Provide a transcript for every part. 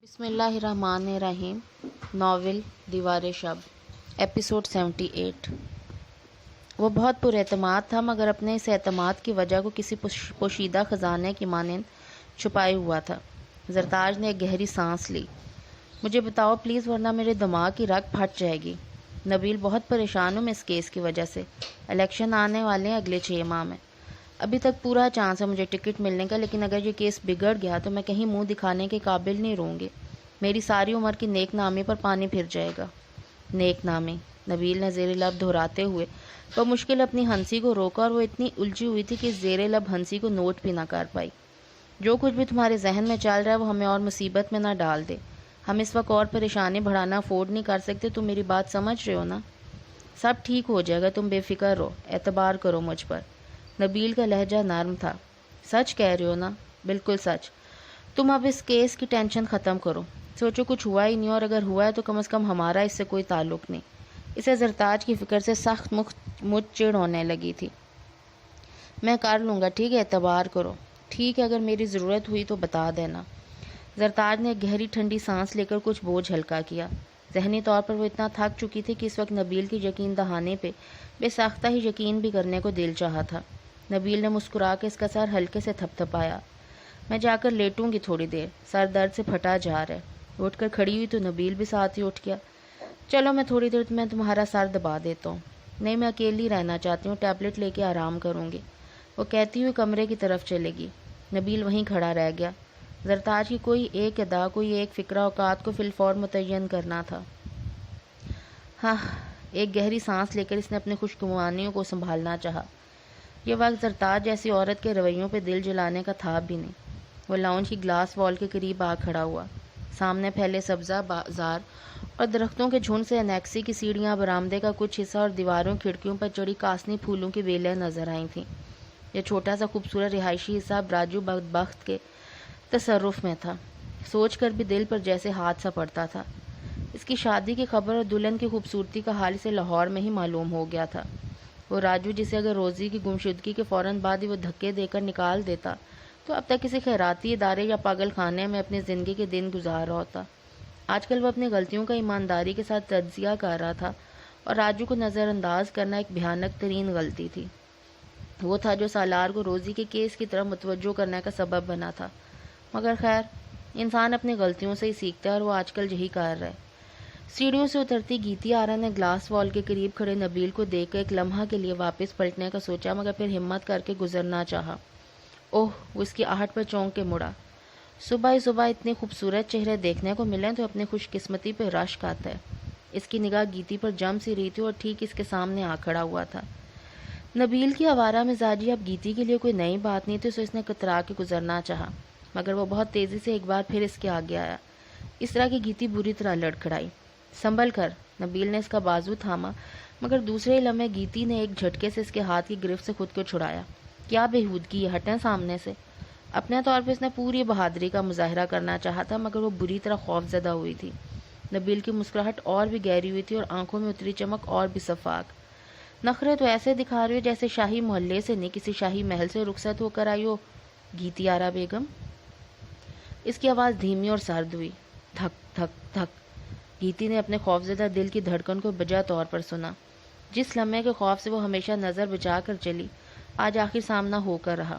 بسم اللہ الرحمن الرحیم۔ ناول دیوار شب، ایپیسوڈ 78۔ وہ بہت پر اعتماد تھا مگر اپنے اس اعتماد کی وجہ کو کسی پوشیدہ خزانے کی مانند چھپائے ہوا تھا۔ زرتاج نے ایک گہری سانس لی۔ مجھے بتاؤ پلیز، ورنہ میرے دماغ کی رگ پھٹ جائے گی۔ نبیل، بہت پریشان ہوں میں اس کیس کی وجہ سے۔ الیکشن آنے والے ہیں اگلے 6 ماہ میں۔ ابھی تک پورا چانس ہے مجھے ٹکٹ ملنے کا، لیکن اگر یہ کیس بگڑ گیا تو میں کہیں منہ دکھانے کے قابل نہیں رہوں گی۔ میری ساری عمر کی نیک نامی پر پانی پھر جائے گا۔ نیک نامی، نبیل نے زیر لب دہراتے ہوئے بمشکل اپنی ہنسی کو روکا، اور وہ اتنی الجھی ہوئی تھی کہ زیر لب ہنسی کو نوٹ بھی نہ کر پائی۔ جو کچھ بھی تمہارے ذہن میں چل رہا ہے وہ ہمیں اور مصیبت میں نہ ڈال دے۔ ہم اس وقت اور پریشانی بڑھانا افورڈ نہیں کر سکتے، تم میری بات سمجھ رہے ہو نا؟ سب ٹھیک ہو جائے گا، تم بے فکر رہو، اعتبار کرو مجھ پر۔ نبیل کا لہجہ نرم تھا۔ سچ کہہ رہے ہو نا؟ بالکل سچ۔ تم اب اس کیس کی ٹینشن ختم کرو۔ سوچو کچھ ہوا ہی نہیں، اور اگر ہوا ہے تو کم از کم ہمارا اس سے کوئی تعلق نہیں۔ اسے زرتاج کی فکر سے سخت مجھ چڑ ہونے لگی تھی۔ میں کر لوں گا، ٹھیک ہے، اعتبار کرو۔ ٹھیک ہے، اگر میری ضرورت ہوئی تو بتا دینا۔ زرتاج نے ایک گہری ٹھنڈی سانس لے کر کچھ بوجھ ہلکا کیا۔ ذہنی طور پر وہ اتنا تھک چکی تھی کہ اس وقت نبیل کی یقین دہانے پہ بے ساختہ ہی یقین بھی کرنے کو دل چاہا تھا۔ نبیل نے مسکرا کے اس کا سر ہلکے سے تھپ تھپایا۔ میں جا کر لیٹوں گی تھوڑی دیر، سر درد سے پھٹا جا رہا ہے۔ اٹھ کر کھڑی ہوئی تو نبیل بھی ساتھ ہی اٹھ گیا۔ چلو میں تھوڑی دیر میں تمہارا سر دبا دیتا ہوں۔ نہیں، میں اکیلی رہنا چاہتی ہوں، ٹیبلٹ لے کے آرام کروں گی، وہ کہتی ہوئی کمرے کی طرف چلے گی۔ نبیل وہیں کھڑا رہ گیا۔ زرتاج کی کوئی ایک ادا، کوئی ایک فکرہ اوقات کو فی الفور متعین کرنا تھا۔ ہاں، ایک گہری سانس لے کر اس نے اپنی خوشگوانیوں کو سنبھالنا چاہا۔ یہ وقت زرتاج جیسی عورت کے رویوں پہ دل جلانے کا تھا بھی نہیں۔ وہ لاؤنج کی گلاس وال کے قریب آ کھڑا ہوا۔ سامنے پھیلے سبزہ بازار اور درختوں کے جھنڈ سے انیکسی کی سیڑھیاں، برآمدے کا کچھ حصہ اور دیواروں کھڑکیوں پر چڑھی کاسنی پھولوں کی ویلیں نظر آئی تھیں۔ یہ چھوٹا سا خوبصورت رہائشی حصہ اب راجو بدبخت کے تصرف میں تھا۔ سوچ کر بھی دل پر جیسے ہاتھ سا پڑتا تھا۔ اس کی شادی کی خبر اور دلہن کی خوبصورتی کا حال اسے لاہور میں ہی معلوم ہو گیا تھا۔ وہ راجو جسے اگر روزی کی گمشدگی کے فوراً بعد ہی وہ دھکے دے کر نکال دیتا تو اب تک کسی خیراتی ادارے یا پاگل خانے میں اپنی زندگی کے دن گزار رہا ہوتا۔ آج کل وہ اپنی غلطیوں کا ایمانداری کے ساتھ تجزیہ کر رہا تھا، اور راجو کو نظر انداز کرنا ایک بھیانک ترین غلطی تھی۔ وہ تھا جو سالار کو روزی کے کیس کی طرف متوجہ کرنے کا سبب بنا تھا۔ مگر خیر، انسان اپنی غلطیوں سے ہی سیکھتا ہے، اور وہ آج کل یہی کر رہا ہے۔ سیڑھیوں سے اترتی گیتی آرا نے گلاس وال کے قریب کھڑے نبیل کو دیکھ کر ایک لمحہ کے لیے واپس پلٹنے کا سوچا، مگر پھر ہمت کر کے گزرنا چاہا۔ اوہ، وہ اس کی آہٹ پر چونک کے مڑا۔ صبح ہی صبح اتنے خوبصورت چہرے دیکھنے کو ملیں تو اپنی خوش قسمتی پہ رشک آتا ہے۔ اس کی نگاہ گیتی پر جم سی رہی تھی اور ٹھیک اس کے سامنے آ کھڑا ہوا تھا۔ نبیل کی آوارہ مزاجی اب گیتی کے لیے کوئی نئی بات نہیں تھی، تو اس نے کترا کے گزرنا چاہا، مگر وہ بہت تیزی سے ایک بار پھر اس کے آگے آیا۔ اس طرح کی گیتی بری طرح لڑکھڑائی۔ سنبھل کر، نبیل نے اس کا بازو تھاما، مگر دوسرے لمحے گیتی نے ایک جھٹکے سے اس کے ہاتھ کی گرفت سے خود کو چھڑایا۔ کیا بےہودگی ہے، ہٹیں سامنے سے۔ اپنے طور پہ اس نے پوری بہادری کا مظاہرہ کرنا چاہا تھا، مگر وہ بری طرح خوف زدہ ہوئی تھی۔ نبیل کی مسکراہٹ اور بھی گہری ہوئی تھی اور آنکھوں میں اتری چمک اور بھی شفاف۔ نخرے تو ایسے دکھا رہی ہو جیسے شاہی محلے سے نہیں، کسی شاہی محل سے رخصت ہو کر آئی ہو، گیتی آرا بیگم۔ اس کی آواز دھیمی اور سرد ہوئی۔ دھک دھک دھک۔ گیتی نے اپنے خوفزدہ دل کی دھڑکن کو بجا طور پر سنا۔ جس لمحے کے خوف سے وہ ہمیشہ نظر بچا کر چلی، آج آخر سامنا ہو کر رہا۔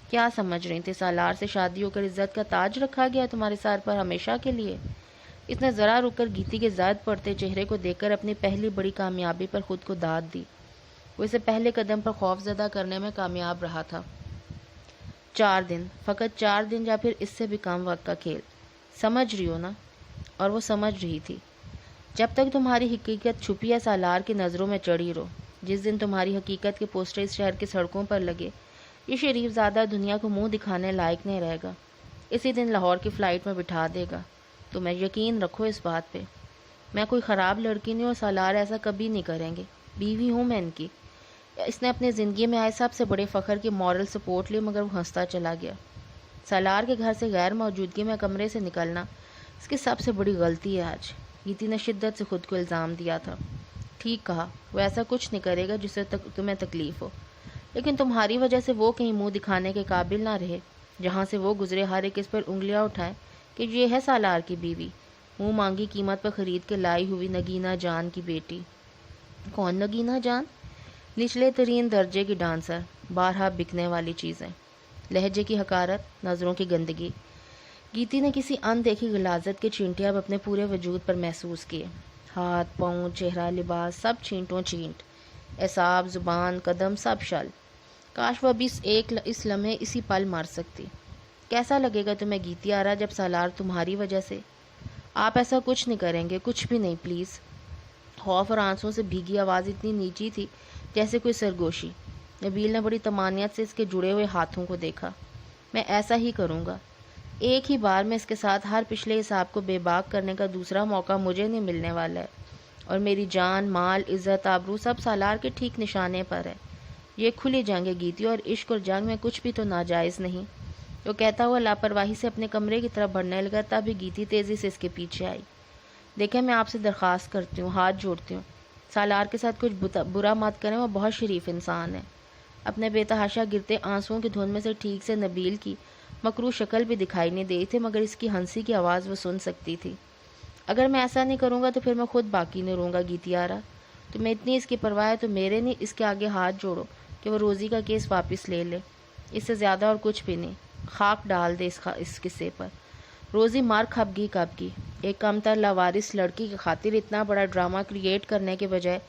کیا سمجھ رہی تھی سالار سے شادی ہو کر عزت کا تاج رکھا گیا تمہارے سر پر ہمیشہ کے لیے؟ اس نے ذرا رک کر گیتی کے زرد پڑتے چہرے کو دیکھ کر اپنی پہلی بڑی کامیابی پر خود کو داد دی۔ وہ اسے پہلے قدم پر خوف زدہ کرنے میں کامیاب رہا تھا۔ 4 دن، فقط 4 دن، یا پھر اس سے بھی کم وقت کا کھیل۔ سمجھ رہی ہو نا؟ اور وہ سمجھ رہی تھی۔ جب تک تمہاری حقیقت چھپی ہے سالار کی نظروں میں چڑھی رہو۔ جس دن تمہاری حقیقت کے پوسٹر اس شہر کی سڑکوں پر لگے، یہ شریف زادہ دنیا کو منہ دکھانے لائق نہیں رہے گا۔ اسی دن لاہور کی فلائٹ میں بٹھا دے گا۔ تمہیں یقین رکھو اس بات پہ۔ میں کوئی خراب لڑکی نہیں، اور سالار ایسا کبھی نہیں کریں گے۔ بیوی ہوں میں ان کی۔ اس نے اپنی زندگی میں آئے سب سے بڑے فخر کی مورل سپورٹ لی، مگر وہ ہنستا چلا گیا۔ سالار کے گھر سے غیر موجودگی میں کمرے سے نکلنا اس کی سب سے بڑی غلطی ہے آج، گیتی نے شدت سے خود کو الزام دیا تھا۔ ٹھیک کہا، وہ ایسا کچھ نہیں کرے گا جس سے تمہیں تکلیف ہو، لیکن تمہاری وجہ سے وہ کہیں منہ دکھانے کے قابل نہ رہے۔ جہاں سے وہ گزرے ہر ایک اس پر انگلیاں اٹھائے، کہ یہ ہے سالار کی بیوی، منہ مانگی قیمت پر خرید کے لائی ہوئی نگینہ جان کی بیٹی۔ کون نگینہ جان؟ نچلے ترین درجے کی ڈانسر، بارہا بکنے والی چیزیں، لہجے کی حقارت، نظروں کی گندگی۔ گیتی نے کسی اندیکھی غلاظت کے چینٹے اب اپنے پورے وجود پر محسوس کیے۔ ہاتھ، پاؤں، چہرہ، لباس، سب چینٹوں چینٹ، اعصاب، زبان، قدم، سب شل۔ کاش وہ ابھی اس لمحے اسی پل مار سکتی۔ کیسا لگے گا تمہیں گیتی آرا جب سالار تمہاری وجہ سے؟ آپ ایسا کچھ نہیں کریں گے، کچھ بھی نہیں، پلیز۔ خوف اور آنسوں سے بھیگی آواز اتنی نیچی تھی جیسے کوئی سرگوشی۔ نبیل نے بڑی طمانینت سے اس کے جڑے ہوئے ہاتھوں کو دیکھا۔ میں ایسا ہی کروں گا، ایک ہی بار میں اس کے ساتھ ہر پچھلے حساب کو بے باک کرنے کا دوسرا موقع مجھے نہیں ملنے والا ہے، اور میری جان، مال، عزت، آبرو سب سالار کے ٹھیک نشانے پر ہے۔ یہ کھلی جنگ ہے گیتی، اور عشق اور جنگ میں کچھ بھی تو ناجائز نہیں۔ وہ کہتا ہوا لاپرواہی سے اپنے کمرے کی طرف بڑھنے لگا، تبھی گیتی تیزی سے اس کے پیچھے آئی۔ دیکھیں، میں آپ سے درخواست کرتی ہوں، ہاتھ جوڑتی ہوں، سالار کے ساتھ کچھ برا مت کریں، وہ بہت شریف انسان ہے۔ اپنے بے تحاشا گرتے آنسوؤں کی دھن میں سے ٹھیک سے نبیل کی مکروہ شکل بھی دکھائی نہیں دی تھی، مگر اس کی ہنسی کی آواز وہ سن سکتی تھی۔ اگر میں ایسا نہیں کروں گا تو پھر میں خود باقی نہیں رہوں گا گیتی آرا۔ تمہیں اتنی اس کی پرواہ ہے تو میرے نہیں، اس کے آگے ہاتھ جوڑو کہ وہ روزی کا کیس واپس لے لے، اس سے زیادہ اور کچھ بھی نہیں۔ خاک ڈال دے اس قصے پر۔ روزی مار کھپ گئی کب کی، ایک کمتر لاوارث لڑکی کی خاطر اتنا بڑا ڈرامہ کریٹ کرنے کے بجائے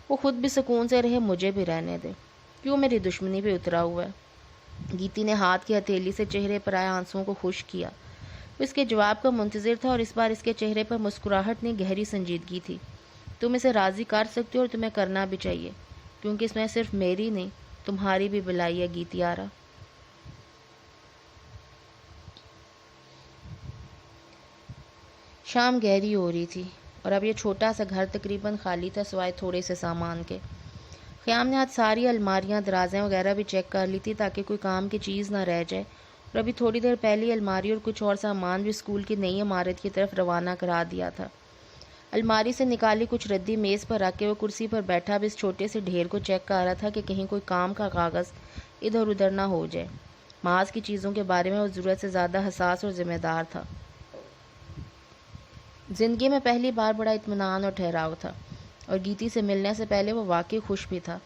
وہ خود بھی سکون سے رہے، مجھے بھی رہنے دے۔ کیوں میری دشمنی پہ اترا ہوا ہے؟ گیتی نے ہاتھ کی ہتھیلی سے چہرے پر آئے آنسوؤں کو خشک کیا۔ وہ اس کے جواب کا منتظر تھا، اور اس بار اس کے چہرے پر مسکراہٹ نہیں، گہری سنجیدگی تھی۔ تم اسے راضی کر سکتے ہو، اور تمہیں کرنا بھی چاہیے، کیونکہ اس میں صرف میری نہیں تمہاری بھی بلائی ہے گیتی آرا۔ شام گہری ہو رہی تھی، اور اب یہ چھوٹا سا گھر تقریباً خالی تھا سوائے تھوڑے سے سامان کے۔ خیام نے آج ساری الماریاں، درازیں وغیرہ بھی چیک کر لی تھی تاکہ کوئی کام کی چیز نہ رہ جائے، اور ابھی تھوڑی دیر پہلے الماری اور کچھ اور سامان بھی اسکول کی نئی عمارت کی طرف روانہ کرا دیا تھا۔ الماری سے نکالی کچھ ردی میز پر رکھ کے وہ کرسی پر بیٹھا اب اس چھوٹے سے ڈھیر کو چیک کر رہا تھا کہ کہیں کوئی کام کا کاغذ ادھر ادھر نہ ہو جائے۔ محاذ کی چیزوں کے بارے میں وہ ضرورت سے زیادہ حساس اور ذمہ دار تھا۔ زندگی میں پہلی بار بڑا اطمینان اور ٹھہراؤ تھا، اور گیتی سے ملنے سے پہلے وہ واقعی خوش بھی تھا۔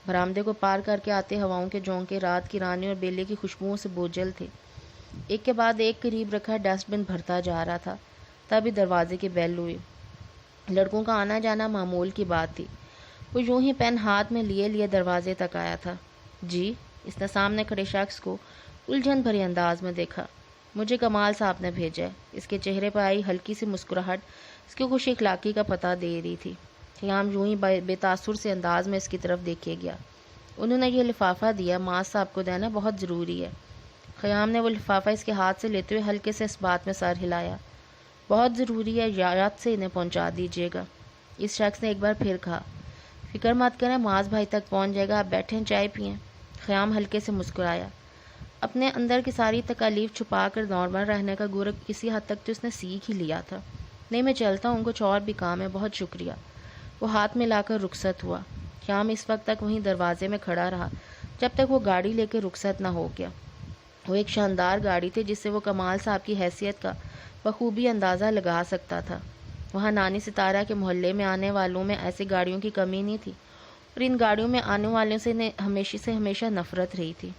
برآمدے کو پار کر کے آتے ہواؤں کے جھونکے رات کی رانی اور بیلے کی خوشبوؤں سے بوجھل تھے۔ ایک کے بعد ایک قریب رکھا ڈسٹ بن بھرتا جا رہا تھا، تبھی دروازے کی بیل ہوئی۔ لڑکوں کا آنا جانا معمول کی بات تھی۔ وہ یوں ہی پین ہاتھ میں لیے دروازے تک آیا تھا۔ جی؟ اس نے سامنے کھڑے شخص کو الجھن بھرے انداز میں دیکھا۔ مجھے کمال صاحب نے بھیجا ہے۔ اس کے چہرے پر آئی ہلکی سی مسکراہٹ اس کی خوش اخلاقی کا پتہ دے رہی تھی۔ خیام یوں ہی بے تاثر سے انداز میں اس کی طرف دیکھے گیا۔ انہوں نے یہ لفافہ دیا، معاذ صاحب کو دینا بہت ضروری ہے۔ خیام نے وہ لفافہ اس کے ہاتھ سے لیتے ہوئے ہلکے سے اس بات میں سر ہلایا۔ بہت ضروری ہے، یاد سے انہیں پہنچا دیجیے گا۔ اس شخص نے ایک بار پھر کہا۔ فکر مت کریں، معاذ بھائی تک پہنچ جائے گا، آپ بیٹھیں، چائے پئیں۔ خیام ہلکے سے مسکرایا۔ اپنے اندر کی ساری تکالیف چھپا کر نارمل رہنے کا گورکھ کسی حد تک تو اس نے سیکھ ہی لیا تھا۔ نہیں، میں چلتا ہوں، کچھ اور بھی کام ہے، بہت شکریہ۔ وہ ہاتھ میں لا کر رخصت ہوا۔ خیام اس وقت تک وہیں دروازے میں کھڑا رہا جب تک وہ گاڑی لے کے رخصت نہ ہو گیا۔ وہ ایک شاندار گاڑی تھی جس سے وہ کمال صاحب کی حیثیت کا بخوبی اندازہ لگا سکتا تھا۔ وہاں نانی ستارہ کے محلے میں آنے والوں میں ایسی گاڑیوں کی کمی نہیں تھی، اور ان گاڑیوں میں آنے والوں سے ہمیشہ نفرت رہی تھی۔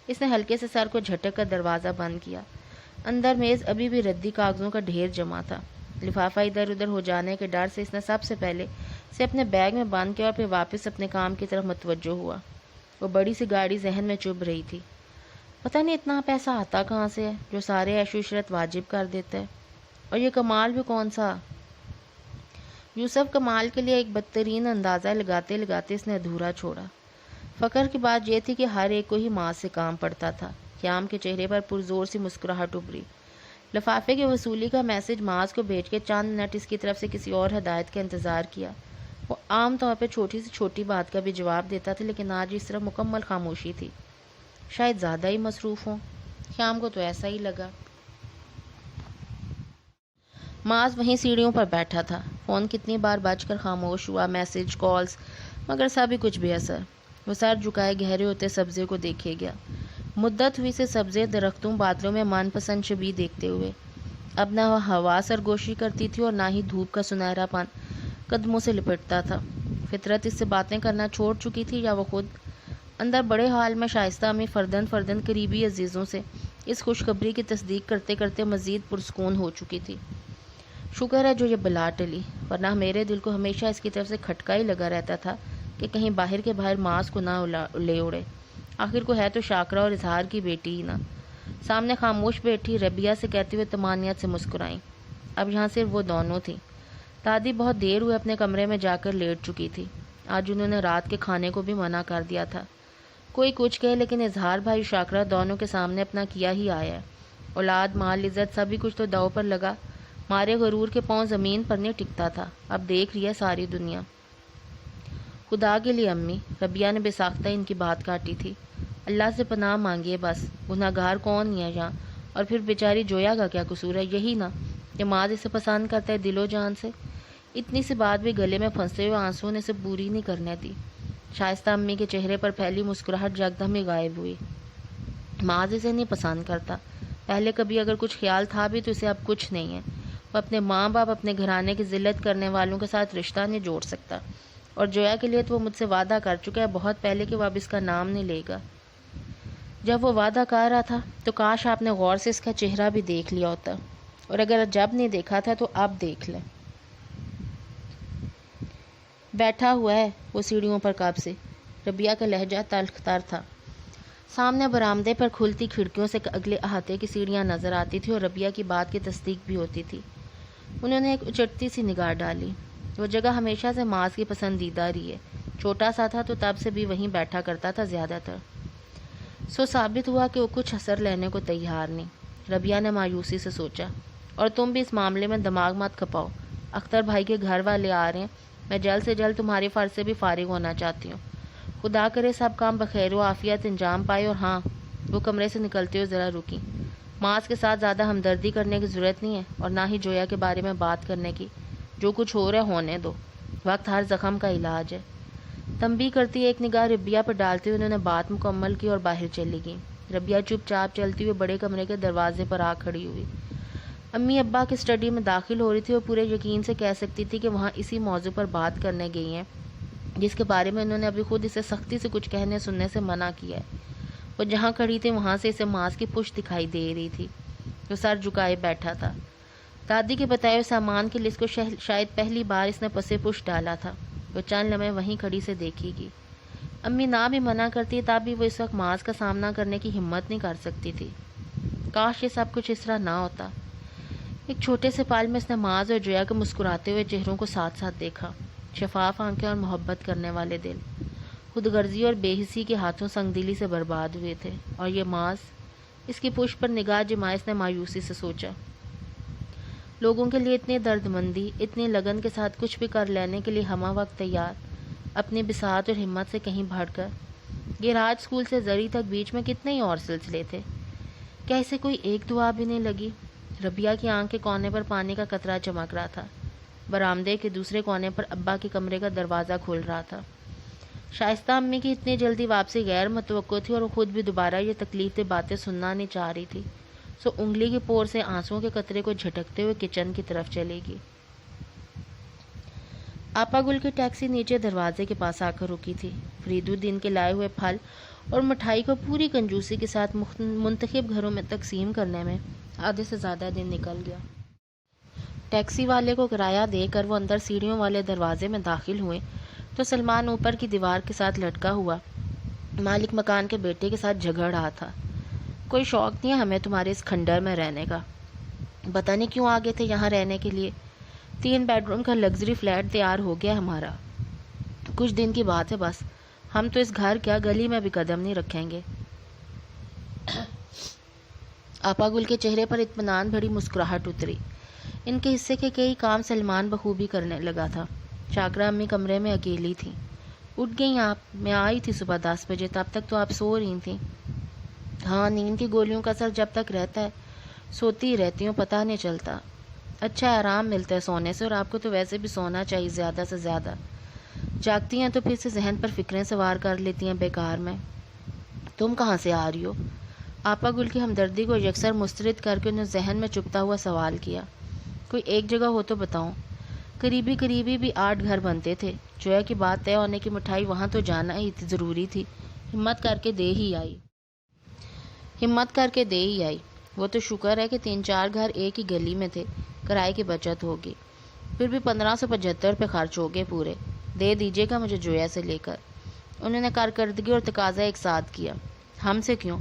اس نے ہلکے سے سر کو جھٹک کر دروازہ بند کیا۔ اندر میز ابھی بھی ردی کاغذوں کا ڈھیر جمع تھا۔ لفافہ ادھر ادھر ہو جانے کے ڈر سے اس نے سب سے پہلے اسے اپنے بیگ میں بند کیا اور پھر واپس اپنے کام کی طرف متوجہ ہوا۔ وہ بڑی سی گاڑی ذہن میں چبھ رہی تھی۔ پتہ نہیں اتنا پیسہ آتا کہاں سے ہے جو سارے عیش و عشرت واجب کر دیتا ہے، اور یہ کمال بھی کون سا؟ یوسف کمال کے لیے ایک بدترین اندازہ لگاتے لگاتے اس نے ادھورا چھوڑا۔ فخر کی بات یہ تھی کہ ہر ایک کو ہی ماں سے کام پڑتا تھا۔ خیام کے چہرے پر پرزور سی مسکراہٹ ابھری۔ لفافے کی وصولی کا میسج معاذ کو بھیج کے چند منٹ اس کی طرف سے کسی اور ہدایت کا انتظار کیا۔ وہ عام طور پہ چھوٹی سے چھوٹی بات کا بھی جواب دیتا تھا، لیکن آج اس طرح مکمل خاموشی تھی۔ شاید زیادہ ہی مصروف ہوں، خیام کو تو ایسا ہی لگا۔ معاذ وہیں سیڑھیوں پر بیٹھا تھا۔ فون کتنی بار بج کر خاموش ہوا، میسج، کالز، مگر سبھی کچھ بے اثر۔ وہ سر جھکائے گہرے ہوتے سبزے کو دیکھے گیا۔ مدت ہوئی سے سبزے درختوں بادلوں میں من پسند شبیہ دیکھتے ہوئے۔ اب نہ ہوا سرگوشی کرتی تھی اور نہ ہی دھوپ کا سنہرا پن قدموں سے لپٹتا تھا۔ فطرت اس سے باتیں کرنا چھوڑ چکی تھی یا وہ خود؟ اندر بڑے حال میں شائستہ امی فردن فردن قریبی عزیزوں سے اس خوشخبری کی تصدیق کرتے کرتے مزید پرسکون ہو چکی تھی۔ شکر ہے جو یہ بلا ٹلی، ورنہ میرے دل کو ہمیشہ اس کی طرف سے کھٹکا ہی لگا رہتا تھا کہ کہیں باہر کے باہر ماس کو نہ لے اڑے۔ آخر کو ہے تو شاکرہ اور اظہار کی بیٹی ہی نہ۔ سامنے خاموش بیٹھی ربیہ سے کہتے ہوئے طمانینت سے مسکرائیں۔ اب یہاں صرف وہ دونوں تھیں۔ دادی بہت دیر ہوئے اپنے کمرے میں جا کر لیٹ چکی تھی۔ آج انہوں نے رات کے کھانے کو بھی منع کر دیا تھا۔ کوئی کچھ کہے لیکن اظہار بھائی شاکرہ دونوں کے سامنے اپنا کیا ہی آیا ہے۔ اولاد مال عزت سبھی کچھ تو داؤ پر لگا، مارے غرور کے پاؤں زمین پر نہیں ٹکتا تھا۔ اب دیکھ رہی ہے ساری دنیا۔ خدا کے لیے امی، ربیہ نے بے ساختہ ان کی بات کاٹی تھی، اللہ سے پناہ مانگیے بس، گناہگار کون نہیں ہے یہاں؟ اور پھر بیچاری جویا کا کیا قصور ہے؟ یہی نا کہ ماذ اسے پسند کرتا ہے دل و جان سے۔ اتنی سی بات بھی گلے میں پھنسے ہوئے آنسوؤں نے اسے پوری نہیں کرنے دی۔ شائستہ امی کے چہرے پر پھیلی مسکراہٹ یکدم ہی غائب ہوئی۔ ماذ اسے نہیں پسند کرتا، پہلے کبھی اگر کچھ خیال تھا بھی تو اسے اب کچھ نہیں ہے۔ وہ اپنے ماں باپ، اپنے گھرانے کی ذلت کرنے والوں کے ساتھ رشتہ نہیں جوڑ سکتا، اور جویا کے لیے تو وہ مجھ سے وعدہ کر چکا ہے بہت پہلے کہ وہ اب اس کا نام نہیں لے گا۔ جب وہ وعدہ کر رہا تھا تو کاش آپ نے غور سے اس کا چہرہ بھی دیکھ لیا ہوتا، اور اگر جب نہیں دیکھا تھا تو اب دیکھ لیں۔ بیٹھا ہوا ہے وہ سیڑھیوں پر کب سے؟ ربیہ کا لہجہ تلخ تر تھا۔ سامنے برآمدے پر کھلتی کھڑکیوں سے اگلے احاطے کی سیڑھیاں نظر آتی تھی اور ربیہ کی بات کی تصدیق بھی ہوتی تھی۔ انہوں نے ایک اچٹتی سی نگاہ ڈالی۔ وہ جگہ ہمیشہ سے ماذ کی پسندیدہ رہی ہے۔ چھوٹا سا تھا تو تب سے بھی وہیں بیٹھا کرتا تھا زیادہ تر۔ سو ثابت ہوا کہ وہ کچھ اثر لینے کو تیار نہیں۔ ربیہ نے مایوسی سے سوچا، اور تم بھی اس معاملے میں دماغ مت کھپاؤ، اختر بھائی کے گھر والے آ رہے ہیں، میں جلد سے جلد تمہارے فرض سے بھی فارغ ہونا چاہتی ہوں۔ خدا کرے سب کام بخیر و عافیت انجام پائے۔ اور ہاں، وہ کمرے سے نکلتے ہوئے ذرا رکی، ماذ کے ساتھ زیادہ ہمدردی کرنے کی ضرورت نہیں ہے، اور نہ ہی جویا کے بارے میں بات کرنے کی۔ جو کچھ ہو رہا ہے ہونے دو، وقت ہر زخم کا علاج ہے۔ تنبیہ کرتی ایک نگاہ ربیہ پر ڈالتے ہوئے انہوں نے بات مکمل کی اور باہر چلی گئیں۔ ربیہ چپ چاپ چلتی ہوئے بڑے کمرے کے دروازے پر آ کھڑی ہوئی۔ امی ابا کی اسٹڈی میں داخل ہو رہی تھی اور پورے یقین سے کہہ سکتی تھی کہ وہاں اسی موضوع پر بات کرنے گئی ہیں جس کے بارے میں انہوں نے ابھی خود اسے سختی سے کچھ کہنے سننے سے منع کیا ہے۔ وہ جہاں کھڑی تھی وہاں سے اسے ماذ کی پشت دکھائی دے رہی تھی، جو سر جھکائے بیٹھا تھا۔ دادی کے بتائے ہوئے سامان کی لسٹ کو شاید پہلی بار اس نے پسے پشت ڈالا تھا۔ وہ چند لمحے وہیں کھڑی سے دیکھے گی۔ امی نہ بھی منع کرتی تب بھی وہ اس وقت ماذ کا سامنا کرنے کی ہمت نہیں کر سکتی تھی۔ کاش یہ سب کچھ اس طرح نہ ہوتا۔ ایک چھوٹے سے پل میں اس نے ماذ اور جویا کے مسکراتے ہوئے چہروں کو ساتھ ساتھ دیکھا، شفاف آنکھیں اور محبت کرنے والے دل، خود غرضی اور بے حسی کے ہاتھوں سنگ دلی سے برباد ہوئے تھے۔ اور یہ ماذ، اس کی پشت پر نگاہ جمائے اس نے مایوسی سے سوچا، لوگوں کے لیے اتنی درد مندی، اتنی لگن کے ساتھ کچھ بھی کر لینے کے لیے ہمہ وقت تیار، اپنی بساط اور ہمت سے کہیں بڑھ کر۔ یہ راج اسکول سے زری تک بیچ میں کتنے ہی اور سلسلے تھے، کیا اسے کوئی ایک دعا بھی نہیں لگی؟ ربیہ کی آنکھ کے کونے پر پانی کا قطرہ چمک رہا تھا۔ برآمدے کے دوسرے کونے پر ابا کے کمرے کا دروازہ کھل رہا تھا۔ شائستہ امی کی اتنی جلدی واپسی غیر متوقع تھی اور وہ خود بھی دوبارہ یہ تکلیف دہ باتیں سننا نہیں چاہ رہی تھی، سو انگلی کی پور سے آنسوؤں کے قطرے کو جھٹکتے ہوئے کچن کی طرف چلے گی۔ آپا گل کی ٹیکسی نیچے دروازے کے پاس آ کر رکی تھی۔ فرید الدین کے لائے ہوئے پھل اور مٹھائی کو پوری کنجوسی کے ساتھ منتخب گھروں میں تقسیم کرنے میں آدھے سے زیادہ دن نکل گیا۔ ٹیکسی والے کو کرایہ دے کر وہ اندر سیڑھیوں والے دروازے میں داخل ہوئے تو سلمان اوپر کی دیوار کے ساتھ لٹکا ہوا مالک مکان کے بیٹے کے ساتھ جھگڑ رہا تھا۔ کوئی شوق نہیں ہے ہمیں تمہارے اس کھنڈر میں رہنے کا، پتہ نہیں کیوں آگے تھے یہاں رہنے کے لیے۔ 3 بیڈ روم کا لگژری فلیٹ تیار ہو گیا ہمارا، کچھ دن کی بات ہے بس، ہم تو اس گھر کیا گلی میں بھی قدم نہیں رکھیں گے۔ آپا گل کے چہرے پر اطمینان بھری مسکراہٹ اتری۔ ان کے حصے کے کئی کام سلمان بخوبی کرنے لگا تھا۔ شاکرہ امی کمرے میں اکیلی تھیں۔ اٹھ گئیں آپ؟ میں آئی تھی صبح 10 بجے، تب تک تو آپ سو رہی تھیں۔ ہاں، نیند کی گولیوں کا اثر جب تک رہتا ہے سوتی ہی رہتی ہوں، پتہ نہیں چلتا۔ اچھا آرام ملتا ہے سونے سے، اور آپ کو تو ویسے بھی سونا چاہیے زیادہ سے زیادہ، جاگتی ہیں تو پھر سے ذہن پر فکریں سوار کر لیتی ہیں بیکار میں۔ تم کہاں سے آ رہی ہو؟ آپا گل کی ہمدردی کو یکسر مسترد کر کے انہوں نے ذہن میں چپتا ہوا سوال کیا، کوئی ایک جگہ ہو تو بتاؤں؟ قریبی قریبی بھی 8 گھر بنتے تھے۔ جویا کی بات طے ہونے کی مٹھائی وہاں تو جانا ہی ضروری تھی۔ ہمت کر کے دے ہی آئی۔ وہ تو شکر ہے کہ 3-4 گھر ایک ہی گلی میں تھے، کرائے کی بچت ہوگی۔ پھر بھی 1575 روپے خرچ ہو گئے پورے۔ دے دیجیے گا مجھے جویا سے لے کر۔ انہوں نے کارکردگی اور تقاضا ایک ساتھ کیا۔ ہم سے کیوں؟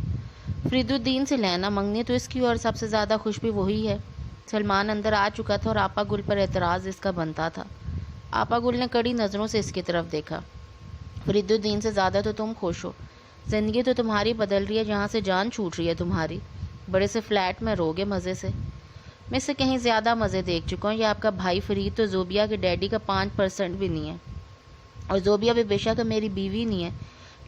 فرید الدین سے لینا، منگنی تو اس کی اور سب سے زیادہ خوش بھی وہی ہے۔ سلمان اندر آ چکا تھا اور آپا گل پر اعتراض اس کا بنتا تھا۔ آپا گل نے کڑی نظروں سے اس کی طرف دیکھا۔ فرید الدین سے زیادہ تو تم خوش ہو۔ زندگی تو تمہاری بدل رہی ہے، جہاں سے جان چھوٹ رہی ہے تمہاری۔ بڑے سے فلیٹ میں رہو گے مزے سے۔ میں اس سے کہیں زیادہ مزے دیکھ چکا ہوں۔ یہ آپ کا بھائی فرید تو زوبیا کے ڈیڈی کا 5% بھی نہیں ہے، اور زوبیا بھی بے شک میری بیوی نہیں ہے،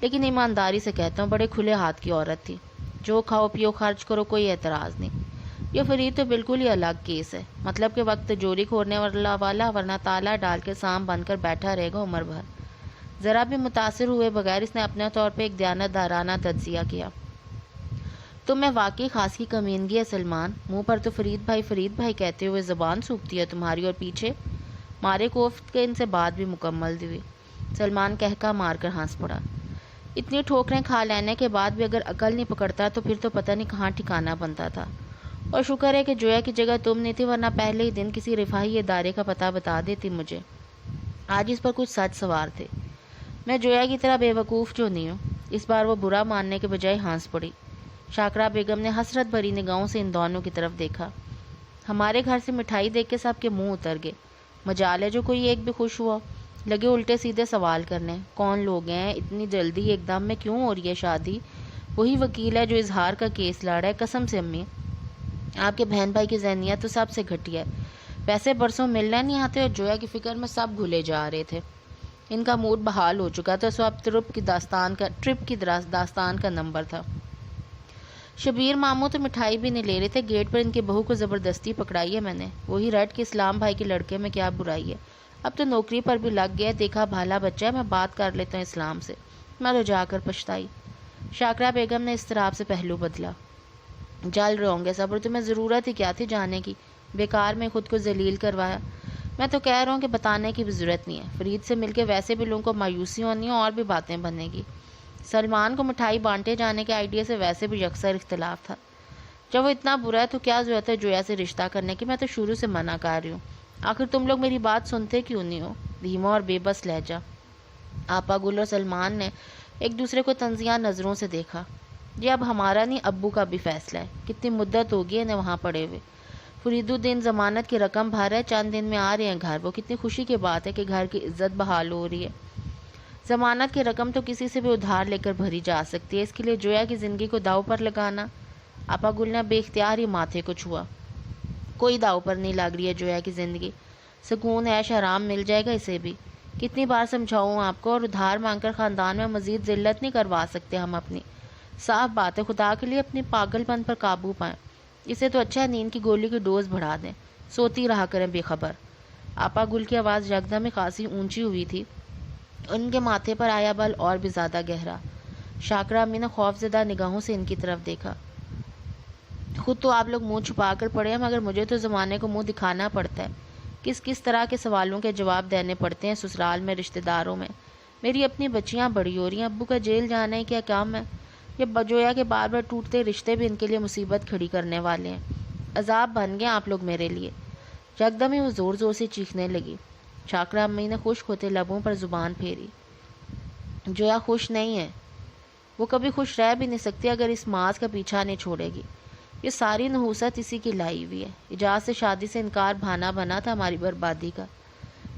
لیکن ایمانداری سے کہتا ہوں بڑے کھلے ہاتھ کی عورت تھی۔ جو کھاؤ پیو خرچ کرو، کوئی اعتراض نہیں۔ یہ فرید تو بالکل ہی الگ کیس ہے، مطلب کہ وقت جوری کھورنے والا، ورنہ تالا ڈال کے سام بن کر بیٹھا رہے گا عمر بھر۔ ذرا بھی متاثر ہوئے بغیر اس نے اپنے طور پہ ایک دیانتدارانہ تجزیہ کیا۔ تم میں واقعی خاصی کمینگی ہے سلمان۔ منہ پر تو فرید بھائی کہتے ہوئے زبان سوکھتی ہے تمہاری، اور پیچھے مارے کوفت کے ان سے بات بھی مکمل ہوئی۔ سلمان کہکا مار کر ہنس پڑا۔ اتنی ٹھوکریں کھا لینے کے بعد بھی اگر عقل نہیں پکڑتا تو پھر تو پتہ نہیں کہاں ٹھکانا بنتا تھا۔ اور شکر ہے کہ جویا کی جگہ تم نہیں تھی، ورنہ پہلے ہی دن کسی رفاہی ادارے کا پتہ بتا دیتی مجھے۔ آج اس پر کچھ سچ سوار تھے۔ میں جویا کی طرح بے وقوف جو نہیں ہوں۔ اس بار وہ برا ماننے کے بجائے ہنس پڑی۔ شاکرا بیگم نے حسرت بھری نگاہوں سے ان دونوں کی طرف دیکھا۔ ہمارے گھر سے مٹھائی دیکھ کے سب کے منہ اتر گئے۔ مجال ہے جو کوئی ایک بھی خوش ہوا۔ لگے الٹے سیدھے سوال کرنے، کون لوگ ہیں؟ اتنی جلدی ایک دم میں کیوں ہو رہی ہے شادی؟ وہی وکیل ہے جو اظہار کا کیس لڑ رہا ہے۔ قسم سے امی، آپ کے بہن بھائی کی ذہنیت تو سب سے گھٹیا ہے۔ ویسے برسوں ملنے نہیں آتے اور جویا کی فکر میں سب بھولے جا رہے تھے۔ ان کا موڈ بحال ہو چکا تھا، سو اب ٹرپ کی داستان کا نمبر تھا۔ شبیر ماموں تو مٹھائی بھی نہیں لے رہے تھے۔ گیٹ پر ان کی بہو کو زبردستی پکڑائی ہے میں نے۔ وہی رٹ کے اسلام بھائی کے لڑکے میں کیا برائی ہے؟ اب تو نوکری پر بھی لگ گیا، دیکھا بھالا بچہ ہے، میں بات کر لیتا ہوں اسلام سے۔ میں تو جا کر پچھتائی۔ شاکرا بیگم نے اضطراب سے پہلو بدلا۔ جل رہے ہوں گے صبر، تمہیں ضرورت ہی کیا تھی جانے کی؟ بیکار میں خود کو ذلیل کروایا۔ میں تو کہہ رہا ہوں کہ بتانے کی بھی ضرورت نہیں ہے۔ فرید سے مل کے ویسے بھی لوگوں کو مایوسی ہونی ہے اور بھی باتیں بنے گی۔ سلمان کو مٹھائی بانٹے جانے کے آئیڈیا سے ویسے بھی یکسر اختلاف تھا۔ جب وہ اتنا برا ہے تو کیا ضرورت ہے جویا سے رشتہ کرنے کی؟ میں تو شروع سے منع کر رہی ہوں۔ آخر تم لوگ میری بات سنتے کیوں نہیں ہو؟ دھیما اور بے بس لہجہ۔ آپا گل اور سلمان نے ایک دوسرے کو تنزیہ نظروں سے دیکھا۔ یہ اب ہمارا نہیں، ابو کا بھی فیصلہ ہے۔ کتنی مدت ہوگی انہیں وہاں پڑے ہوئے۔ فرید الدین ضمانت کی رقم بھر ہے، چند دن میں آ رہے ہیں گھر۔ وہ کتنی خوشی کی بات ہے کہ گھر کی عزت بحال ہو رہی ہے۔ ضمانت کی رقم تو کسی سے بھی ادھار لے کر بھری جا سکتی ہے، اس کے لیے جویا کی زندگی کو داؤ پر لگانا؟ آپا گل نے بے اختیار ہی ماتھے کو چھوا۔ کوئی داؤ پر نہیں لگ رہی ہے جویا کی زندگی۔ سکون عیش آرام مل جائے گا اسے بھی۔ کتنی بار سمجھاؤں آپ کو، اور ادھار مانگ کر خاندان میں مزید ذلت نہیں کروا سکتے ہم اپنی۔ صاف بات ہے، خدا کے لیے اپنی پاگل پن پر قابو پائیں۔ اسے تو اچھا ہے نیند کی گولی کی ڈوز بڑھا دیں، سوتی رہا کریں بے خبر۔ آپا گل کی آواز یکدم خاصی اونچی ہوئی تھی۔ ان کے ماتھے پر آیا بل اور بھی زیادہ گہرا۔ شاکرا امی نے خوفزدہ نگاہوں سے ان کی طرف دیکھا۔ خود تو آپ لوگ منہ چھپا کر پڑے ہیں، مگر مجھے تو زمانے کو منہ دکھانا پڑتا ہے۔ کس طرح کے سوالوں کے جواب دینے پڑتے ہیں سسرال میں، رشتہ داروں میں۔ میری اپنی بچیاں بڑی ہو رہی ہیں، ابو کا جیل جانا ہے کیا کام ہے؟ یہ بجویا کے بار بار ٹوٹتے رشتے بھی ان کے لیے مصیبت کھڑی کرنے والے ہیں۔ عذاب بن گئے آپ لوگ میرے لیے۔ یکدم ہی وہ زور زور سے چیخنے لگی۔ شاکرا امی نے خشک ہوتے لبوں پر زبان پھیری۔ جویا خوش نہیں ہے، وہ کبھی خوش رہ بھی نہیں سکتی اگر اس ماس کا پیچھا نہیں چھوڑے گی۔ یہ ساری نحوست اسی کی لائی ہوئی ہے۔ اجاز سے شادی سے انکار بہانا بنا تھا ہماری بربادی کا۔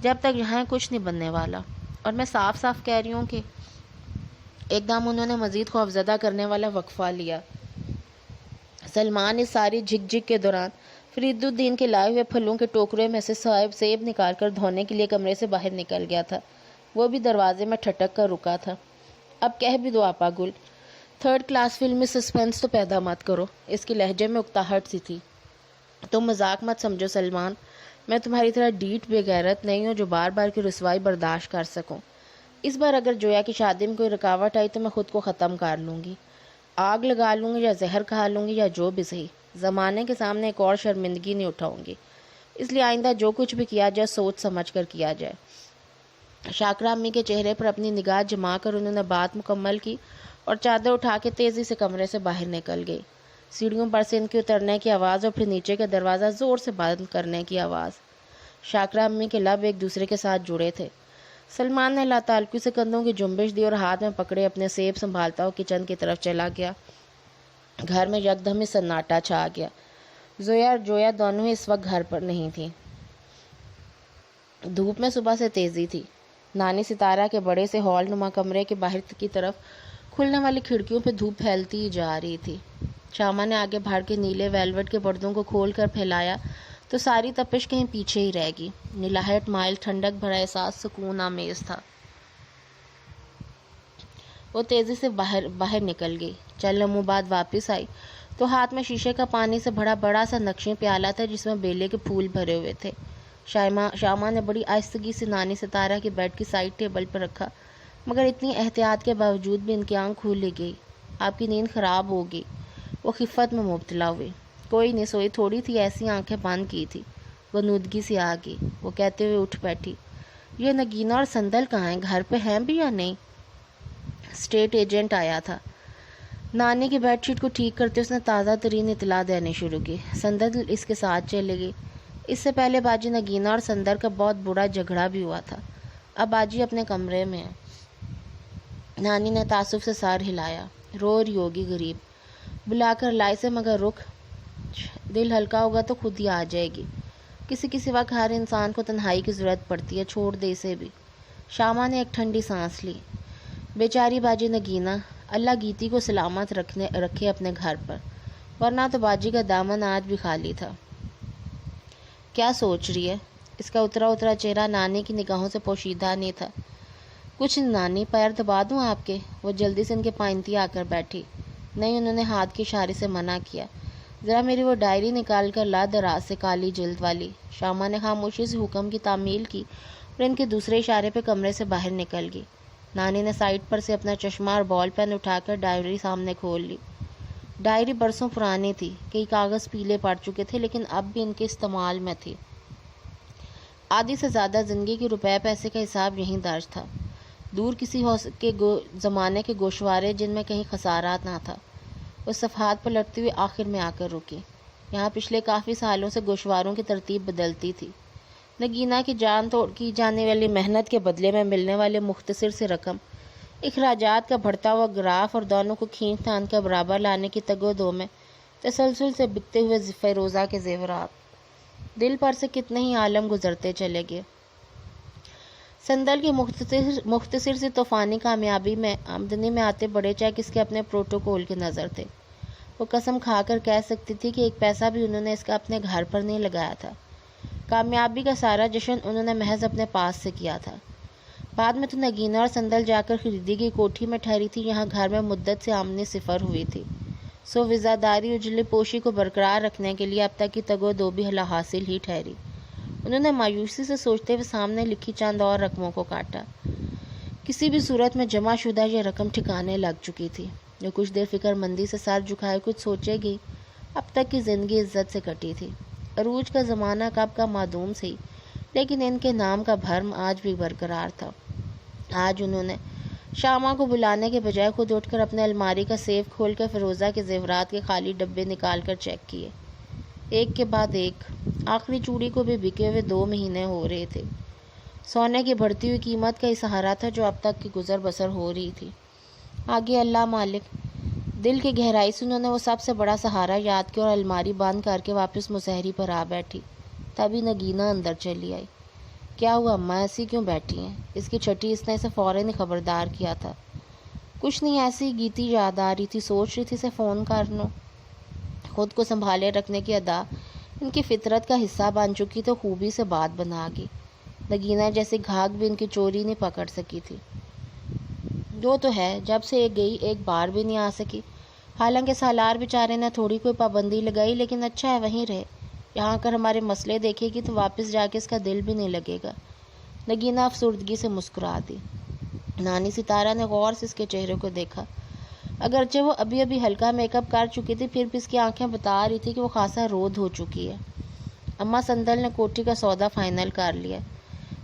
جب تک یہاں کچھ نہیں بننے والا۔ اور میں صاف صاف کہہ رہی ہوں کہ ایک دم انہوں نے مزید خوفزدہ کرنے والا وقفہ لیا۔ سلمان اس ساری جھک جھک کے دوران فرید الدین کے لائے ہوئے پھلوں کے ٹوکرے میں سے سیب نکال کر دھونے کے لیے کمرے سے باہر نکل گیا تھا۔ وہ بھی دروازے میں ٹھٹک کر رکا تھا۔ اب کہہ بھی دو آپا گل، 3rd کلاس فلم میں سسپینس تو پیدا مت کرو۔ اس کے لہجے میں اکتاہٹ سی تھی۔ تم مذاق مت سمجھو سلمان، میں تمہاری طرح ڈیٹ بے غیرت نہیں ہوں جو بار بار کی رسوائی برداشت کر سکوں۔ اس بار اگر جویا کی شادی میں کوئی رکاوٹ آئی تو میں خود کو ختم کر لوں گی۔ آگ لگا لوں گی یا زہر کھا لوں گی یا جو بھی صحیح، زمانے کے سامنے ایک اور شرمندگی نہیں اٹھاؤں گی، اس لیے آئندہ جو کچھ بھی کیا جائے سوچ سمجھ کر کیا جائے۔ شاکرہ امی کے چہرے پر اپنی نگاہ جما کر انہوں نے بات مکمل کی اور چادر اٹھا کے تیزی سے کمرے سے باہر نکل گئی۔ سیڑھیوں پر سے ان کے اترنے کی آواز اور پھر نیچے کا دروازہ زور سے بند کرنے کی آواز۔ شاکرہ امی کے لب ایک دوسرے کے ساتھ جڑے تھے۔ سلمان نے لاتعلقی سے کندھوں کی جنبش دی اور ہاتھ میں پکڑے اپنے سیب سنبھالتا ہوا کچن کی طرف چلا گیا۔ گھر میں یکدم ہی سناٹا چھا گیا۔ زویا اور جویا دونوں ہی اس وقت گھر پر نہیں تھیں۔ دھوپ میں صبح سے تیزی تھی۔ نانی ستارہ کے بڑے سے ہال نما کمرے کے باہر کی طرف کھلنے والی کھڑکیوں پہ دھوپ پھیلتی ہی جا رہی تھی۔ شامہ نے آگے بڑھ کے نیلے ویلوٹ کے پردوں کو کھول کر پھیلایا تو ساری تپش کہیں پیچھے ہی رہ گئی۔ نیلاہٹ مائل ٹھنڈک بھرا احساس سکون آمیز تھا۔ وہ تیزی سے باہر نکل گئی۔ چند لمحوں بعد واپس آئی تو ہاتھ میں شیشے کا پانی سے بھرا بڑا سا نقشی پیالہ تھا جس میں بیلے کے پھول بھرے ہوئے تھے۔ شامہ نے بڑی آہستگی سے نانی ستارہ کے بیڈ کی سائڈ ٹیبل پر رکھا، مگر اتنی احتیاط کے باوجود بھی ان کی آنکھ کھول گئی۔ آپ کی نیند خراب ہوگی، وہ خفت میں مبتلا ہوئی۔ کوئی نہیں سوئی، تھوڑی تھی ایسی آنکھیں بند کی تھی۔ وہ نودگی سے آ گئی۔ وہ کہتے ہوئے اٹھ بیٹھی، یہ نگینہ اور سندل کہاں ہیں؟ گھر پہ ہیں بھی یا نہیں؟ اسٹیٹ ایجنٹ آیا تھا۔ نانی کی بیڈ شیٹ کو ٹھیک کرتے اس نے تازہ ترین اطلاع دینی شروع کی۔ سندل اس کے ساتھ چلے گئی۔ اس سے پہلے باجی نگینہ اور سندر کا بہت برا جھگڑا بھی ہوا تھا۔ اب باجی اپنے کمرے میں ہے۔ نانی نے تعصب سے سر ہلایا۔ رو رہی ہوگی غریب، بلا کر لائے سے، مگر رخ دل ہلکا ہوگا تو خود ہی آ جائے گی۔ کسی وقت ہر انسان کو تنہائی کی ضرورت پڑتی ہے، چھوڑ دے اسے بھی۔ شامہ نے ایک ٹھنڈی سانس لی۔ بیچاری باجی نگینہ، اللہ گیتی کو سلامت رکھے اپنے گھر پر، ورنہ تو باجی کا دامن آج بھی خالی تھا۔ کیا سوچ رہی ہے؟ اس کا اترا چہرہ نانی کی نگاہوں سے پوشیدہ نہیں تھا۔ کچھ نہیں نانی، پیر دبا دوں آپ کے؟ وہ جلدی سے ان کے پائنتی آ کر بیٹھی۔ نہیں، انہوں نے ہاتھ کے اشارے سے منع کیا۔ ذرا میری وہ ڈائری نکال کر لا، دراز سے کالی جلد والی۔ شامہ نے خاموشی سے حکم کی تعمیل کی اور ان کے دوسرے اشارے پہ کمرے سے باہر نکل گئی۔ نانی نے سائڈ پر سے اپنا چشمہ اور بال پین اٹھا کر ڈائری سامنے کھول لی۔ ڈائری برسوں پرانی تھی، کئی کاغذ پیلے پڑ چکے تھے، لیکن اب بھی ان کے استعمال میں تھی۔ آدھی سے زیادہ زندگی کے روپے پیسے کا حساب یہیں درج تھا۔ دور کسی زمانے کے گوشوارے جن میں کہیں خسارات نہ تھا۔ وہ صفحات پلٹتی ہوئی آخر میں آ کر رکی۔ یہاں پچھلے کافی سالوں سے گوشواروں کی ترتیب بدلتی تھی۔ نگینہ کی جان توڑ کی جانے والی محنت کے بدلے میں ملنے والے مختصر سے رقم، اخراجات کا بڑھتا ہوا گراف اور دونوں کو کھینچ تان کر برابر لانے کی تگ و دو میں تسلسل سے بکتے ہوئے فیروزہ کے زیورات۔ دل پر سے کتنے ہی عالم گزرتے چلے گئے۔ سندل کی مختصر سی طوفانی کامیابی میں آمدنی میں آتے بڑے چیک اس کے اپنے پروٹوکول کے نظر تھے۔ وہ قسم کھا کر کہہ سکتی تھی کہ ایک پیسہ بھی انہوں نے اس کا اپنے گھر پر نہیں لگایا تھا۔ کامیابی کا سارا جشن انہوں نے محض اپنے پاس سے کیا تھا۔ بعد میں تو نگینہ اور سندل جا کر خریدی گئی کوٹھی میں ٹھہری تھی، یہاں گھر میں مدت سے آمدنی صفر ہوئی تھی۔ سو وزاداری اجلی پوشی کو برقرار رکھنے کے لیے اب تک کی تگ و دو بھی حاصل ہی ٹھہری۔ انہوں نے مایوسی سے سوچتے ہوئے سامنے لکھی چند اور رقموں کو کاٹا۔ کسی بھی صورت میں جمع شدہ یہ رقم ٹھکانے لگ چکی تھی۔ جو کچھ دیر فکر مندی سے سر جھکائے کچھ سوچے گئی، اب تک کی زندگی عزت سے کٹی تھی۔ عروج کا زمانہ کب کا معدوم سی، لیکن ان کے نام کا بھرم آج بھی برقرار تھا۔ آج انہوں نے شامہ کو بلانے کے بجائے خود اٹھ کر اپنے الماری کا سیف کھول کر فیروزہ کے زیورات کے خالی ڈبے نکال کر چیک کیے، ایک کے بعد ایک۔ آخری چوڑی کو بھی بکے ہوئے 2 مہینے ہو رہے تھے۔ سونے کی بڑھتی ہوئی قیمت کا ہی سہارا تھا جو اب تک کی گزر بسر ہو رہی تھی۔ آگے اللہ مالک۔ دل کی گہرائی سے انہوں نے وہ سب سے بڑا سہارا یاد کیا اور الماری بند کر کے واپس مسہری پر آ بیٹھی۔ تبھی نگینہ اندر چلی آئی۔ کیا ہوا اماں، ایسی کیوں بیٹھی ہیں؟ اس کی چھٹی اس نے اسے فوراً ہی خبردار کیا تھا۔ کچھ نہیں، ایسی گیتی یاد آ رہی تھی، سوچ رہی تھی اسے فون کر لوں۔ خود کو سنبھالے رکھنے کی ادا ان کی فطرت کا حصہ بن چکی تو خوبی سے بات بنا گئی۔ نگینہ جیسی گھاگ بھی ان کی چوری نہیں پکڑ سکی تھی۔ جو تو ہے، جب سے گئی ایک بار بھی نہیں آ سکی۔ حالانکہ سالار بیچارے نے تھوڑی کوئی پابندی لگائی، لیکن اچھا ہے وہیں رہے۔ یہاں کر ہمارے مسئلے دیکھے گی تو واپس جا کے اس کا دل بھی نہیں لگے گا۔ نگینہ افسردگی سے مسکرا دی۔ نانی ستارہ نے غور سے اس کے چہرے کو دیکھا۔ اگرچہ وہ ابھی ابھی ہلکا میک اپ کر چکی تھی، پھر بھی اس کی آنکھیں بتا رہی تھی کہ وہ خاصا رود ہو چکی ہے۔ اماں سندل نے کوٹھی کا سودا فائنل کر لیا۔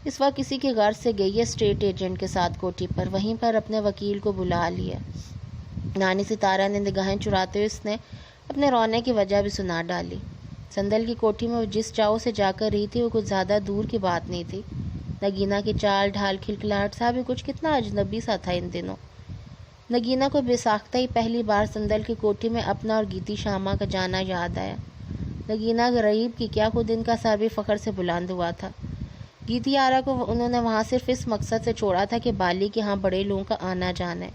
اس وقت کسی کی غرض سے گئی ہے اسٹیٹ ایجنٹ کے ساتھ کوٹھی پر، وہیں پر اپنے وکیل کو بلا لیا۔ نانی ستارہ نے نگاہیں چراتے ہوئے اس نے اپنے رونے کی وجہ بھی سنا ڈالی۔ سندل کی کوٹھی میں وہ جس چاؤ سے جا کر رہی تھی وہ کچھ زیادہ دور کی بات نہیں تھی۔ نگینہ کی چال ڈھال کھلکھلاہٹ سا بھی کچھ کتنا اجنبی سا تھا ان دنوں۔ نگینہ کو بے ساختہ ہی پہلی بار سندل کی کوٹھی میں اپنا اور گیتی شامہ کا جانا یاد آیا۔ نگینہ غریب کی کیا، خود ان کا سر بھی فخر سے بلند ہوا تھا۔ گیتی آرا کو انہوں نے وہاں صرف اس مقصد سے چھوڑا تھا کہ بالی کے ہاں بڑے لوگوں کا آنا جانا ہے۔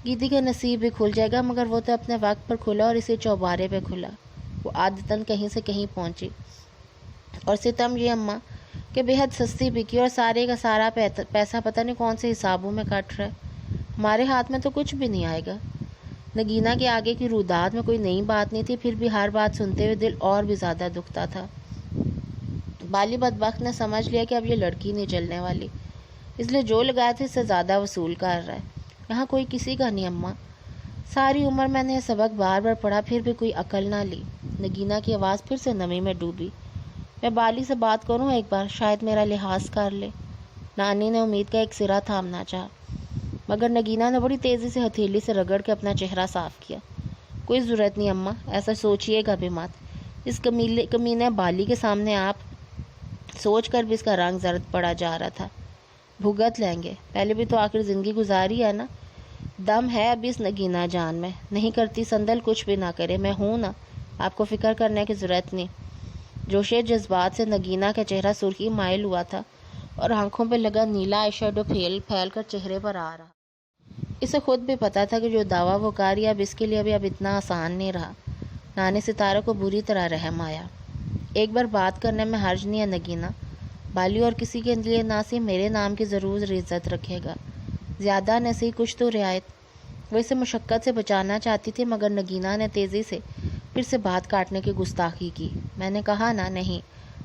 گیتی کا نصیب بھی کھل جائے گا، مگر وہ تو اپنے وقت پر کھلا اور اسے چوبارے پہ کھلا۔ وہ عادتاً کہیں سے کہیں پہنچی، اور ستم یہ اماں کہ بے حد سستی بکی اور سارے کا سارا پیسہ پتہ نہیں کون سے حسابوں میں کٹ رہا ہے۔ ہمارے ہاتھ میں تو کچھ بھی نہیں آئے گا۔ نگینہ کے آگے کی روداد میں کوئی نئی بات نہیں تھی، پھر بھی ہر بات سنتے ہوئے دل اور بھی زیادہ دکھتا تھا۔ بالی بدبخت نے سمجھ لیا کہ اب یہ لڑکی نہیں چلنے والی، اس لیے جو لگایا تھا اس سے زیادہ وصول کر رہا ہے۔ یہاں کوئی کسی کا نہیں اماں، ساری عمر میں نے یہ سبق بار بار پڑھا، پھر بھی کوئی عقل نہ لی۔ نگینہ کی آواز پھر سے نمی میں ڈوبی۔ میں بالی سے بات کروں ایک بار، شاید میرا لحاظ کر لے۔ نانی نے امید کا ایک سرا تھامنا چاہا، مگر نگینہ نے بڑی تیزی سے ہتھیلی سے رگڑ کے اپنا چہرہ صاف کیا۔ کوئی ضرورت نہیں اماں، ایسا سوچیے گا بھی مت۔ اس کمینے بالی کے سامنے آپ سوچ کر بھی اس کا رنگ زرد پڑا جا رہا تھا۔ بھگت لیں گے، پہلے بھی تو آخر زندگی گزاری ہے نا۔ دم ہے ابھی اس نگینہ جان میں، نہیں کرتی سندل کچھ بھی نہ کرے، میں ہوں نا، آپ کو فکر کرنے کی ضرورت نہیں۔ جوشے جذبات سے نگینہ کا چہرہ سرخی مائل ہوا تھا اور آنکھوں پہ لگا نیلا آئی شیڈو پھیل کر چہرے پر آ رہا۔ اسے خود بھی پتا تھا کہ جو دعویٰ وہ کر رہی اب اس کے لیے اب اتنا آسان نہیں رہا۔ نانی ستارہ کو بری طرح رحم آیا۔ ایک بار بات کرنے میں حرج نہیں ہے نگینہ، بالی اور کسی کے لیے نہ صرف میرے نام کی ضرور عزت رکھے گا، زیادہ نہ صحیح کچھ تو رعایت۔ وہ اسے مشقت سے بچانا چاہتی تھی، مگر نگینہ نے تیزی سے پھر سے بات کاٹنے کی گستاخی کی۔ میں نے کہا نا، نہیں،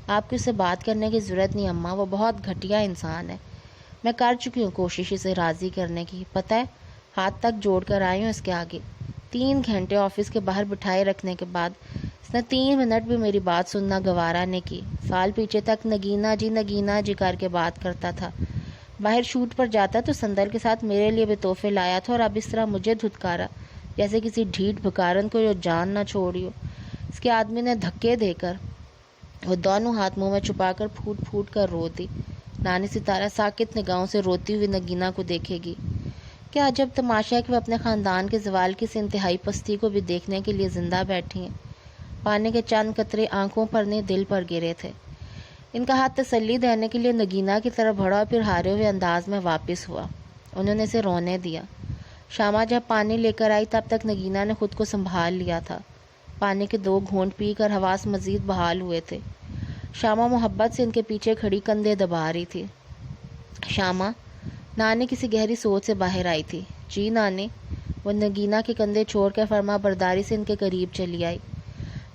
آپ کو اس سے بات کرنے کی ضرورت نہیں اماں، وہ بہت گھٹیا انسان ہے۔ میں کر چکی ہوں کوشش اسے راضی کرنے کی، پتہ ہے ہاتھ تک جوڑ کر آئی ہوں اس کے آگے۔ 3 گھنٹے آفس کے باہر بٹھائے رکھنے کے بعد اس نے 3 منٹ بھی میری بات سننا گوارا نہیں کی۔ سال پیچھے تک نگینہ جی کر کے بات کرتا تھا، باہر شوٹ پر جاتا تو سندل کے ساتھ میرے لیے بھی تحفے لایا تھا، اور اب اس طرح مجھے دھتکارا جیسے کسی ڈھیٹ بھکارن کو جو جان نہ چھوڑی ہو۔ اس کے آدمی نے دھکے دے کر وہ دونوں ہاتھ منہ میں چھپا کر پھوٹ پھوٹ کر رو دی۔ نانی ستارہ ساکت نگاہوں سے روتی ہوئی نگینہ کو دیکھے گی۔ کیا عجب تماشا ہے کہ وہ اپنے خاندان کے زوال کی اس انتہائی پستی کو بھی دیکھنے کے لیے زندہ بیٹھی ہیں۔ پانی کے چند قطرے آنکھوں پر نہیں دل پر گرے تھے۔ ان کا ہاتھ تسلی دینے کے لیے نگینہ کی طرف بڑھا اور پھر ہارے ہوئے انداز میں واپس ہوا۔ انہوں نے اسے رونے دیا۔ شامہ جب پانی لے کر آئی تب تک نگینہ نے خود کو سنبھال لیا تھا۔ پانی کے 2 گھونٹ پی کر حواس مزید بحال ہوئے تھے۔ شامہ محبت سے ان کے پیچھے کھڑی کندھے دبا رہی تھی۔ شامہ، نانی کسی گہری سوچ سے باہر آئی تھی۔ جی نانی، وہ نگینہ کے کندھے چھوڑ کر فرما برداری سے ان کے قریب چلی آئی۔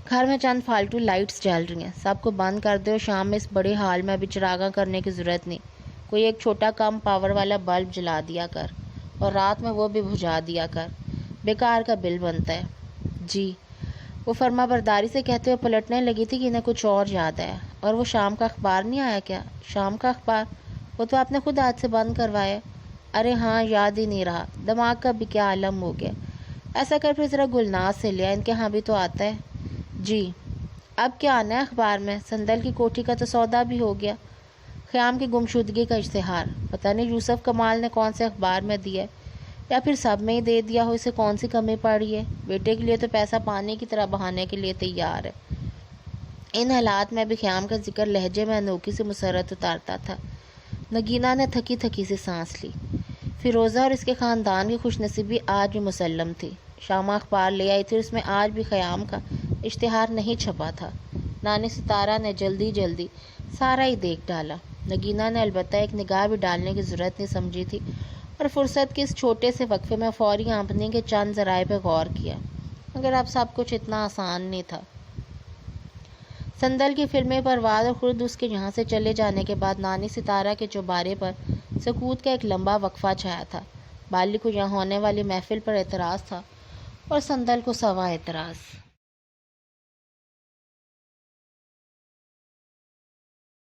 گھر میں چند فالتو لائٹس جل رہی ہیں، سب کو بند کر دے، اور شام میں اس بڑے ہال میں ابھی چراغاں کرنے کی ضرورت نہیں، کوئی ایک چھوٹا کم پاور والا بلب جلا دیا کر، اور رات میں وہ بھی بجھا دیا کر، بیکار کا بل بنتا ہے۔ جی، وہ فرما برداری سے کہتے ہوئے پلٹنے لگی تھی کہ انہیں کچھ اور یاد آیا۔ اور وہ شام کا اخبار نہیں آیا کیا؟ شام کا اخبار؟ وہ تو آپ نے خود ہاتھ سے بند کروایا۔ ارے ہاں، یاد ہی نہیں رہا، دماغ کا بھی کیا عالم ہو گیا۔ ایسا کر پھر ذرا گلناز سے لیا، ان کے ہاں بھی تو آتا ہے۔ جی، اب کیا آنا ہے اخبار میں؟ سندل کی کوٹھی کا تو سودا بھی ہو گیا، خیام کی گمشدگی کا اشتہار، پتہ نہیں یوسف کمال نے کون سے اخبار میں دیا ہے، یا پھر سب میں ہی دے دیا ہو، اسے کون سی کمی پڑی ہے، بیٹے کے لیے تو پیسہ پانی کی طرح بہانے کے لیے تیار ہے۔ ان حالات میں بھی خیام کا ذکر لہجے میں انوکھی سی مسرت اتارتا تھا۔ نگینہ نے تھکی تھکی سی سانس لی۔ فیروزہ اور اس کے خاندان کی خوش نصیبی آج بھی مسلم تھی۔ شامہ اخبار لے آئی تھی، اس میں آج بھی خیام کا اشتہار نہیں چھپا تھا۔ نانی ستارہ نے جلدی سارا ہی دیکھ ڈالا۔ نگینہ نے البتہ ایک نگاہ بھی ڈالنے کی ضرورت نہیں سمجھی تھی، اور فرصت کے اس چھوٹے سے وقفے میں فوری آمدنی کے چند ذرائع پہ غور کیا، مگر اب سب کچھ اتنا آسان نہیں تھا۔ سندل کی فلمی پرواز اور خود اس کے یہاں سے چلے جانے کے بعد نانی ستارہ کے چوبارے پر سکوت کا ایک لمبا وقفہ چھایا تھا۔ بالی کو یہاں ہونے والی محفل پر اعتراض تھا اور سندل کو سوا اعتراض۔